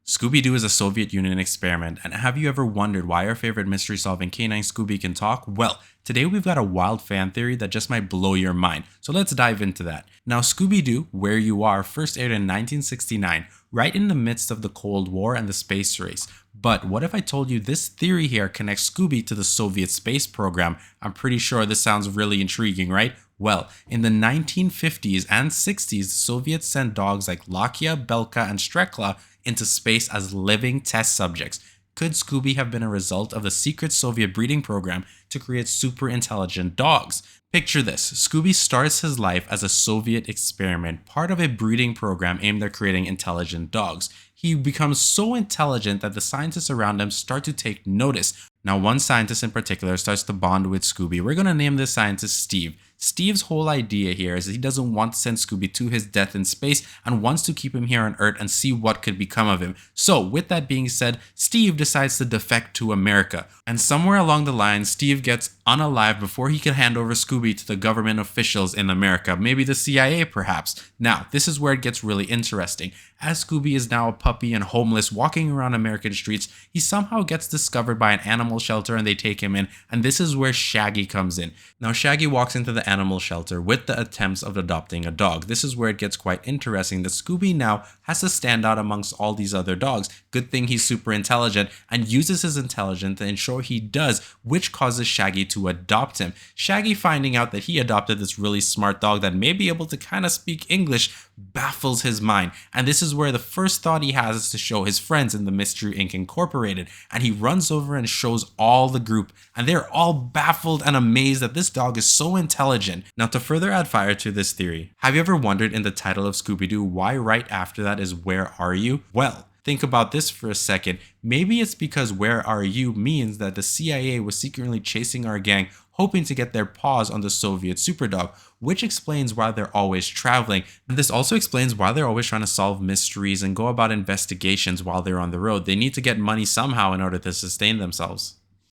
Scooby-Doo is a Soviet Union experiment, and have you ever wondered why our favorite mystery-solving canine Scooby can talk? Well, today we've got a wild fan theory that just might blow your mind, so let's dive into that. Now, Scooby-Doo, Where You Are, first aired in 1969, right in the midst of the Cold War and the space race. But what if I told you this theory here connects Scooby to the Soviet space program? I'm pretty sure this sounds really intriguing, right? Well, in the 1950s and 60s, the Soviets sent dogs like Lakia, Belka, and Strekla into space as living test subjects. Could Scooby have been a result of the secret Soviet breeding program to create super intelligent dogs? Picture this, Scooby starts his life as a Soviet experiment, part of a breeding program aimed at creating intelligent dogs. He becomes so intelligent that the scientists around him start to take notice. Now, one scientist in particular starts to bond with Scooby. We're going to name this scientist Steve. Steve's whole idea here is that he doesn't want to send Scooby to his death in space and wants to keep him here on Earth and see what could become of him. So, with that being said, Steve decides to defect to America. And somewhere along the line, Steve gets unalive before he can hand over Scooby to the government officials in America, maybe the CIA perhaps. Now, this is where it gets really interesting. As Scooby is now a puppy and homeless walking around American streets, he somehow gets discovered by an animal shelter and they take him in, and this is where Shaggy comes in. Now, Shaggy walks into the animal shelter with the attempts of adopting a dog. This is where it gets quite interesting that Scooby now has to stand out amongst all these other dogs. Good thing he's super intelligent and uses his intelligence to ensure he does, which causes Shaggy to adopt him. Shaggy, finding out that he adopted this really smart dog that may be able to kind of speak English, baffles his mind. And this is where the first thought he has is to show his friends in the Mystery Inc. Incorporated. And he runs over and shows all the group. And they're all baffled and amazed that this dog is so intelligent. Now, to further add fire to this theory, have you ever wondered in the title of Scooby-Doo why right after that is Where Are You? Well, think about this for a second. Maybe it's because Where Are You means that the CIA was secretly chasing our gang, hoping to get their paws on the Soviet superdog, which explains why they're always traveling. And this also explains why they're always trying to solve mysteries and go about investigations while they're on the road. They need to get money somehow in order to sustain themselves.